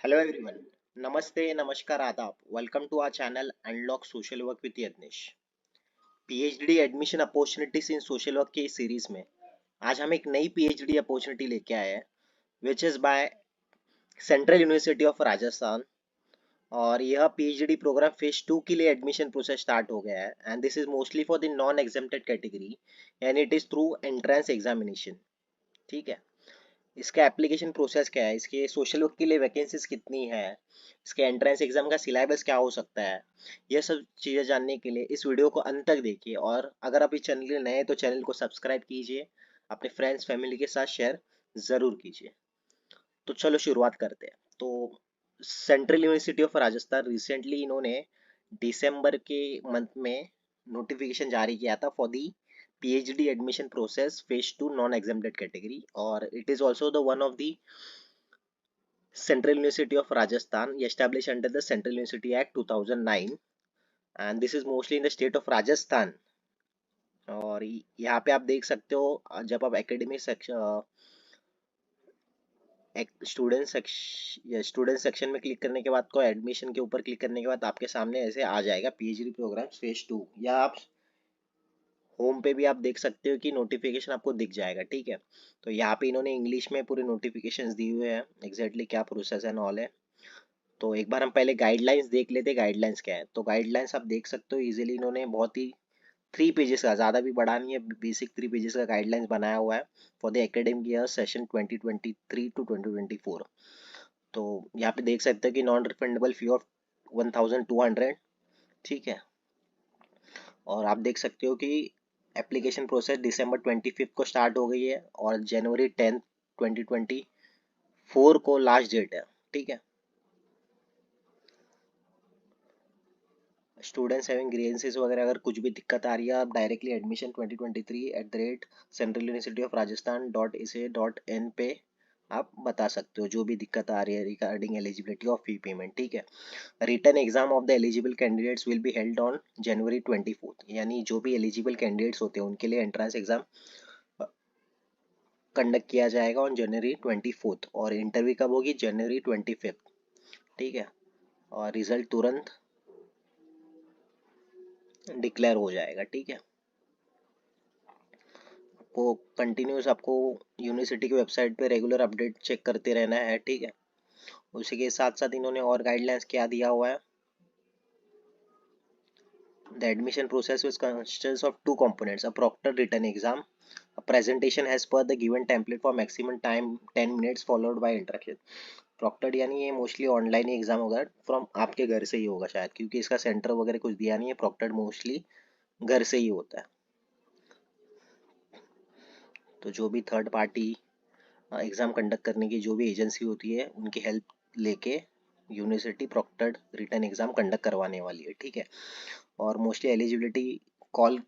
Hello everyone. Namaste, Namaskar, Adab. Welcome to our channel Unlock Social Work with Yadnish. PhD admission opportunities in social work के series में आज हम एक नई PhD opportunity लेके आए हैं which is by central university of Rajasthan. और यह PhD प्रोग्राम फेज 2 के लिए एडमिशन प्रोसेस स्टार्ट हो गया है and this is mostly for the non exempted category and it is through entrance examination. ठीक है। इसका एप्लीकेशन प्रोसेस क्या है, इसके सोशल वर्क के लिए वैकेंसीज कितनी है, इसके एंट्रेंस एग्जाम का सिलेबस क्या हो सकता है, यह सब चीज़ें जानने के लिए इस वीडियो को अंत तक देखिए। और अगर आप इस चैनल के नए हैं तो चैनल को सब्सक्राइब कीजिए, अपने फ्रेंड्स फैमिली के साथ शेयर ज़रूर कीजिए। तो चलो शुरुआत करते हैं। तो central university of Rajasthan recently इन्होंने दिसंबर के मंथ में नोटिफिकेशन जारी किया था for the PhD admission process phase 2 non exempted category. और it is also the one of the Central University of Rajasthan established under the Central University Act 2009 and this is mostly in the state of Rajasthan। और यहाँ पे आप देख सकते हो जब आप एकेडमिक सेक्शन स्टूडेंट सेक्शन में क्लिक करने के बाद को एडमिशन के ऊपर क्लिक करने के बाद आपके सामने ऐसे आ जाएगा PhD प्रोग्राम फेज 2, या आप होम पे भी आप देख सकते हो कि नोटिफिकेशन आपको दिख जाएगा। ठीक है। तो यहाँ पे इन्होंने इंग्लिश में पूरे नोटिफिकेशंस दिए हुए हैं एग्जैक्टली क्या प्रोसेस एंड ऑल है। तो एक बार हम पहले गाइडलाइंस देख लेते हैं गाइडलाइंस क्या है। तो गाइडलाइंस आप देख सकते हो इजीली इन्होंने बहुत ही 3 पेजेस का, ज़्यादा भी बड़ा नहीं है, बेसिक 3 पेजेस का गाइडलाइंस बनाया हुआ है for the academic year session 2023 to 2024। तो यहाँ पे देख सकते हो कि नॉन रिफंडेबल फी ऑफ 1200। ठीक है। और आप देख सकते हो कि एप्लीकेशन प्रोसेस दिसंबर 25 को स्टार्ट हो गई है और जनवरी 10 2024 को लास्ट डेट है। ठीक है। स्टूडेंट्स हैविंग ग्रीवेंसेस वगैरह अगर कुछ भी दिक्कत आ रही है आप directly admission 2023 central university of Rajasthan .ac.in पे आप बता सकते हो जो भी दिक्कत आ रही है regarding eligibility of fee payment. ठीक है। Return exam of the eligible candidates will be held on January 24, यानी जो भी एलिजिबल कैंडिडेट्स होते हैं उनके लिए एंट्रेंस एग्जाम कंडक्ट किया जाएगा ऑन जनवरी 24 और इंटरव्यू कब होगी जनवरी 25। ठीक है। और रिजल्ट तुरंत डिक्लेयर हो जाएगा। ठीक है। आपको कंटिन्यूस आपको यूनिवर्सिटी की वेबसाइट पे रेगुलर अपडेट चेक करते रहना है। ठीक है। उसी के साथ साथ इन्होंने और गाइडलाइंस क्या दिया हुआ है। The admission process which consists of two components: a proctored written exam, a presentation as per the given template for maximum time 10 minutes followed by interaction। Proctored यानी ये मोस्टली ऑनलाइन ही एग्जाम होगा, from आपके घर से ही होगा शायद, क्योंकि इसका सेंटर वगैरह कुछ दिया नहीं है। प्रॉक्टर्ड मोस्टली घर से ही होता है। तो जो भी थर्ड पार्टी एग्ज़ाम कंडक्ट करने की जो भी एजेंसी होती है उनकी हेल्प लेके university proctored written exam conduct करवाने वाली है। ठीक है। और मोस्टली एलिजिबिलिटी कॉल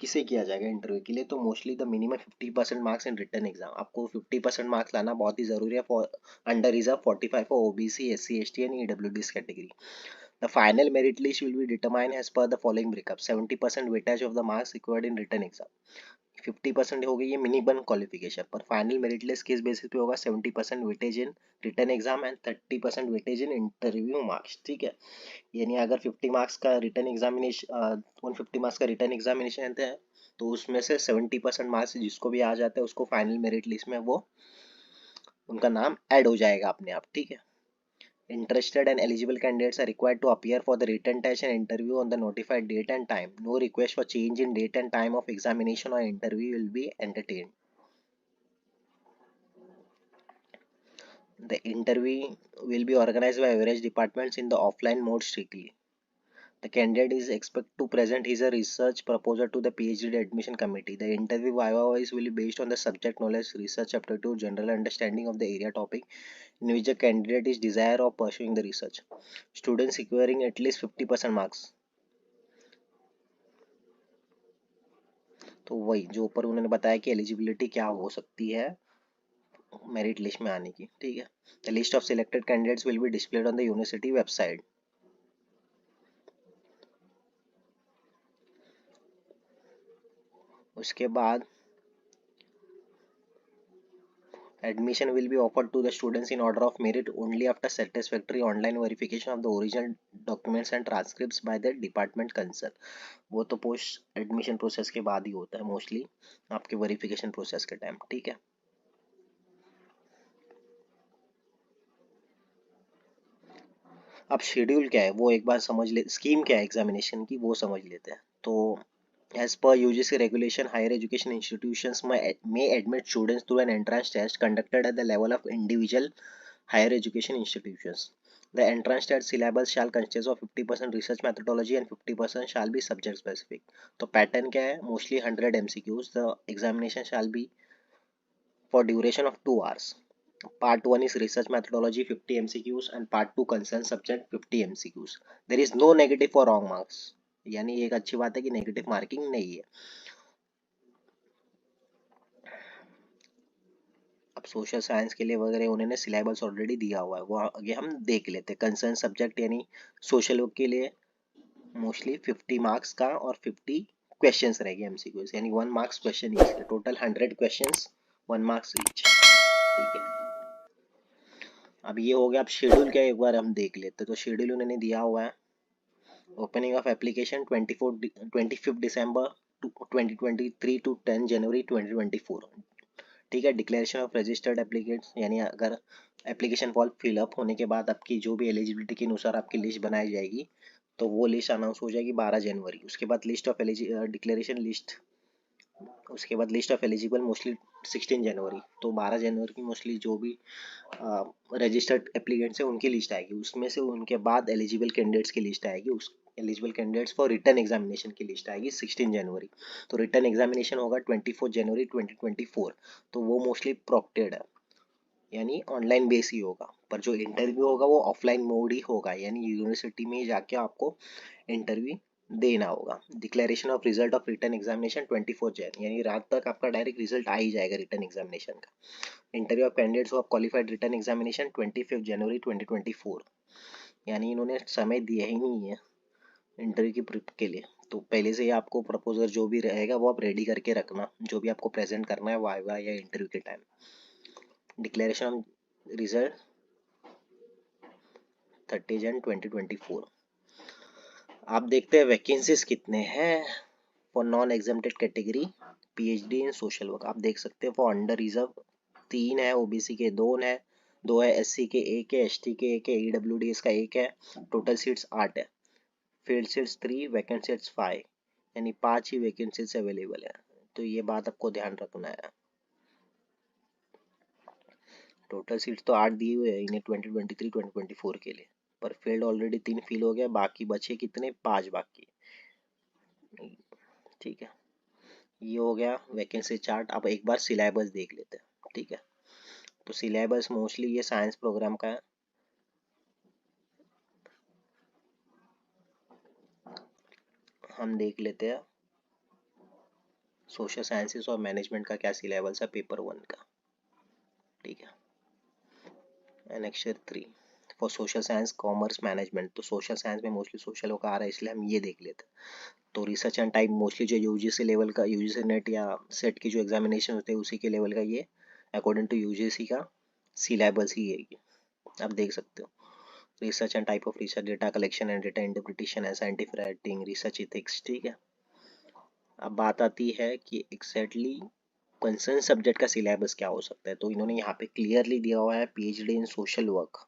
किसे किया जाएगा इंटरव्यू के लिए, तो mostly the minimum 50% marks in return exam. आपको 50% मार्क्स लाना बहुत ही ज़रूरी है for under reserve 45 for OBC SC ST and EWDs category. The final merit list will be determined as per the following breakup: 70% weightage of the marks required in written exam। 50% हो गई ये minimum qualification, पर final merit list किस basis पे होगा? 70% weightage in written exam and 30% weightage in interview marks. ठीक है। यानी अगर 50 मार्क्स का रिटन एग्जामिनेशन 150 मार्क्स का रिटन एग्जामिनेशन है तो उसमें से 70% मार्क्स जिसको भी आ जाता है उसको फाइनल मेरिट लिस्ट में वो उनका नाम ऐड हो जाएगा अपने आप। ठीक है। Interested and eligible candidates are required to appear for the written test and interview on the notified date and time. No request for change in date and time of examination or interview will be entertained. The interview will be organized by various departments in the offline mode strictly. The candidate is expected to present his research proposal to the PhD admission committee. The interview otherwise will be based on the subject knowledge, research aptitude, general understanding of the area topic in which the candidate is desire of pursuing the research. Students securing at least 50% marks। तो वही जो ऊपर उन्होंने बताया कि eligibility क्या हो सकती है मेरिट लिस्ट में आने की। ठीक है। The list of selected candidates will be displayed on the university website. उसके बाद Admission will be offered to the students in order of merit only after satisfactory online verification of the original documents and transcripts by the department concerned. वो तो post admission process के बाद ही होता है mostly, आपके verification process के time, ठीक है। अब शेड्यूल क्या है वो एक बार समझ ले, स्कीम क्या है एग्जामिनेशन की वो समझ लेते हैं। तो as per UGC regulation, higher education institutions may admit students through an entrance test conducted at the level of individual higher education institutions. The entrance test syllabus shall consist of 50% research methodology and 50% shall be subject specific. तो pattern क्या है, mostly 100 MCQs. The examination shall be for duration of 2 hours. Part 1 is research methodology 50 MCQs and part 2 concern subject 50 MCQs. There is no negative for wrong marks. यानी एक अच्छी बात है कि negative marking नहीं है। अब सोशल साइंस के लिए वगैरह उन्होंने सिलेबस ऑलरेडी दिया हुआ है, वो आगे हम देख लेते हैं। कंसर्न सब्जेक्ट यानी सोशल वर्क के लिए मोस्टली 50 मार्क्स का और 50 क्वेश्चंस रहेंगे एमसीक्यूज, यानी 1 marks question each, total 100 questions 1 marks each, ठीक है। अब ये हो गया। अब शेड्यूल क्या है एक बार हम देख लेते हैं। तो शेड्यूल उन्होंने दिया हुआ है, opening of application 25 December 2023 to 10 January 2024, ठीक है। डिक्लेरेशन ऑफ रजिस्टर्ड एप्लीकेंट्स, यानी अगर एप्लीकेशन फॉर्म फिलअप होने के बाद आपकी जो भी एलिजिबिलिटी के अनुसार आपकी लिस्ट बनाई जाएगी, तो वो लिस्ट अनाउंस हो जाएगी 12 जनवरी। उसके बाद लिस्ट ऑफ डिक्लेरेशन लिस्ट, उसके बाद लिस्ट ऑफ एलिजिबल मोस्टली 16 जनवरी। तो 12 जनवरी की मोस्टली जो भी रजिस्टर्ड एप्लीकेंट्स हैं उनकी लिस्ट आएगी, उसमें से उनके बाद एलिजिबल कैंडिडेट्स की लिस्ट आएगी, उस eligible candidates for return examination की लिस्ट आएगी 16 जनवरी। तो रिटर्न एग्जामिनेशन होगा 24 जनवरी 2024। तो वो मोस्टली प्रोक्टेड है, यानी ऑनलाइन बेस ही होगा, पर जो इंटरव्यू होगा वो ऑफलाइन मोड ही होगा, यानी यूनिवर्सिटी में जाके आपको इंटरव्यू देना होगा। Declaration of result of return examination 24 Jain, यानी रात तक आपका डायरेक्ट रिजल्ट आ ही जाएगा रिटर्न एग्जामिनेशन का। Interview of candidates of qualified return examination 25 जनवरी 2024, यानी इन्होंने समय दिया ही नहीं है इंटरव्यू की प्रिप के लिए। तो पहले से ही आपको प्रपोजल जो भी रहेगा वो आप रेडी करके रखना, जो भी आपको प्रेजेंट करना है वाइवा या इंटरव्यू के टाइम। डिक्लेरेशन ऑफ रिजल्ट 30 जन 2024। आप देखते हैं वैकेंसीज कितने हैं for non exempted category PhD in social work. आप देख सकते हैं फॉर अंडर रिजर्व 3 है, ओबीसी के 2 है, 2 है एससी के 1 है, एसटी के 1 है, ईडब्ल्यूडीएस का 1 है। टोटल सीट्स 8 है, फील्ड सीट्स 3, वैकेंट सीट्स 5, यानी 5 ही वैकेंसीज अवेलेबल है। तो ये बात आपको ध्यान रखना है। टोटल सीट्स तो 8 दिए हुए हैं इन्हें 2023-2024 के लिए, पर फील्ड ऑलरेडी 3 फिल हो गया, बाकी बचे कितने, 5 बाकी, ठीक है। ये हो गया वैकेंसी चार्ट। अब एक बार सिलेबस देख लेते हैं, ठीक है। तो सिलेबस मोस्टली ये साइंस प्रोग्राम का है। हम देख लेते हैं सोशल साइंसेस और मैनेजमेंट का क्या सिलेबस है पेपर 1 का, ठीक है। Annexure 3 for social science commerce management. तो सोशल साइंस में मोस्टली सोशल का आ रहा है, इसलिए हम ये देख लेते हैं। तो रिसर्च एंड टाइप मोस्टली जो यूजीसी लेवल का, यूजीसी नेट या सेट की जो एग्जामिनेशन होते हैं उसी के लेवल का ये अकॉर्डिंग टू यूजीसी का सिलेबस ही है ये, आप देख सकते हो। Research and type of research, data collection and data interpretation and scientific writing, research ethics, ठीक है। अब बात आती है कि एग्जैक्टली कंसर्न सब्जेक्ट का सिलेबस क्या हो सकता है। तो इन्होंने यहाँ पे क्लियरली दिया हुआ है PhD in social work,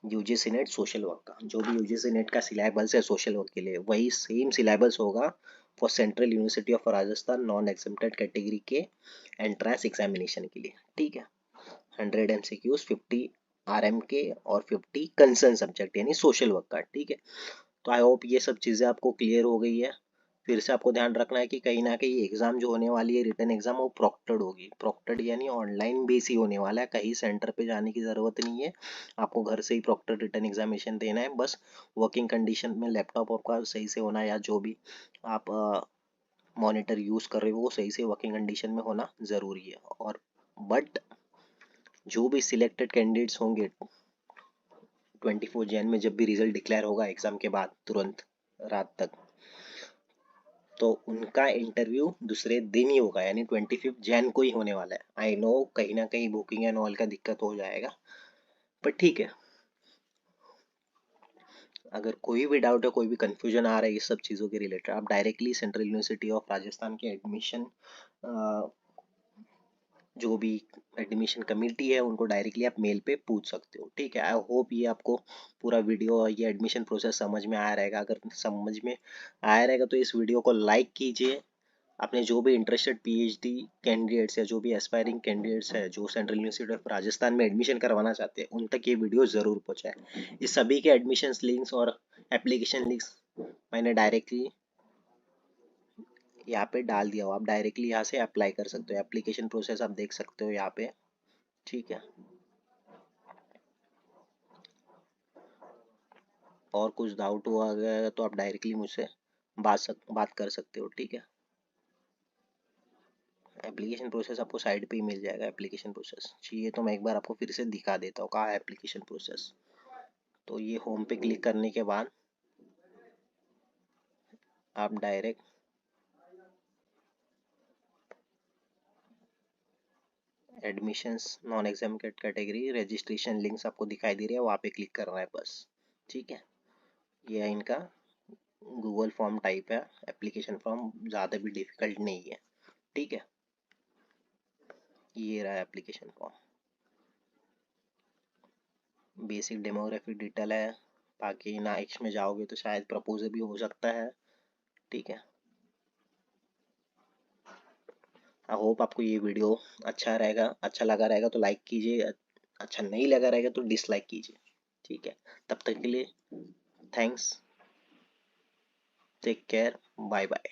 UGC net social work का, जो भी यूजीसी नेट का सिलेबस है सोशल वर्क के लिए वही सेम सिलेबस होगा for central university of Rajasthan non exempted category के एंट्रेंस एग्जामिनेशन के लिए, ठीक है। 100 MCQs, 50 आरएम के और 50 कंसर्न सब्जेक्ट यानी सोशल वर्क का, ठीक है। तो आई होप ये सब चीज़ें आपको क्लियर हो गई है। फिर से आपको ध्यान रखना है कि कहीं ना कहीं एग्जाम जो होने वाली है रिटर्न एग्जाम वो प्रॉक्टेड होगी, प्रॉक्टेड यानी ऑनलाइन बेस ही होने वाला है, कहीं सेंटर पे जाने की ज़रूरत नहीं है। आपको घर से ही प्रॉक्टेड रिटर्न एग्जामिनेशन देना है, बस वर्किंग कंडीशन में लैपटॉप आपका सही से होना, या जो भी आप मॉनिटर यूज़ कर रहे हो वो सही से वर्किंग कंडीशन में होना ज़रूरी है। और बट जो भी सिलेक्टेड कैंडिडेट्स होंगे 24 जैन में जब भी रिजल्ट डिक्लेयर होगा एग्जाम के बाद तुरंत रात तक, तो उनका इंटरव्यू दूसरे दिन ही होगा, यानी 25 जैन को ही होने वाला है। आई नो कहीं ना कहीं बुकिंग एंड ऑल का दिक्कत हो जाएगा, पर ठीक है। अगर कोई भी डाउट है, कोई भी कंफ्यूजन आ रहा है इस सब चीज़ों के रिलेटेड, आप directly central university of Rajasthan के एडमिशन जो भी एडमिशन कमेटी है उनको डायरेक्टली आप मेल पे पूछ सकते हो, ठीक है। आई होप ये आपको पूरा वीडियो और ये एडमिशन प्रोसेस समझ में आया रहेगा। अगर समझ में आया रहेगा तो इस वीडियो को लाइक कीजिए। अपने जो भी इंटरेस्टेड पीएचडी कैंडिडेट्स या जो भी एस्पायरिंग कैंडिडेट्स है जो सेंट्रल यूनिवर्सिटी ऑफ राजस्थान में एडमिशन करवाना चाहते हैं, उन तक ये वीडियो ज़रूर पहुंचाए। इस सभी के एडमिशन लिंक्स और एप्लीकेशन लिंक्स मैंने डायरेक्टली यहाँ पे डाल दिया हो, आप डायरेक्टली यहाँ से अप्लाई कर सकते हो। एप्लीकेशन प्रोसेस आप देख सकते हो यहाँ पे, ठीक है। और कुछ डाउट हुआ अगर तो आप डायरेक्टली मुझसे बात कर सकते हो, ठीक है। एप्लीकेशन प्रोसेस आपको साइड पे ही मिल जाएगा। एप्लीकेशन प्रोसेस चाहिए तो मैं एक बार आपको फिर से दिखा देता हूँ, कहाँ है एप्लीकेशन प्रोसेस। तो ये होम पे क्लिक करने के बाद आप direct admissions non exam category registration links आपको दिखाई दे रही है, वहाँ पे क्लिक करना है बस, ठीक है। ये है इनका गूगल फॉर्म टाइप है, एप्लीकेशन फॉर्म ज़्यादा भी डिफिकल्ट नहीं है, ठीक है। ये रहा application form, basic demographic detail है। बाकी नेक्स्ट में जाओगे तो शायद प्रपोजल भी हो सकता है, ठीक है। आई होप आपको ये वीडियो अच्छा रहेगा, अच्छा लगा रहेगा तो लाइक कीजिए, अच्छा नहीं लगा रहेगा तो डिसलाइक कीजिए, ठीक है। तब तक के लिए thanks, take care, bye bye.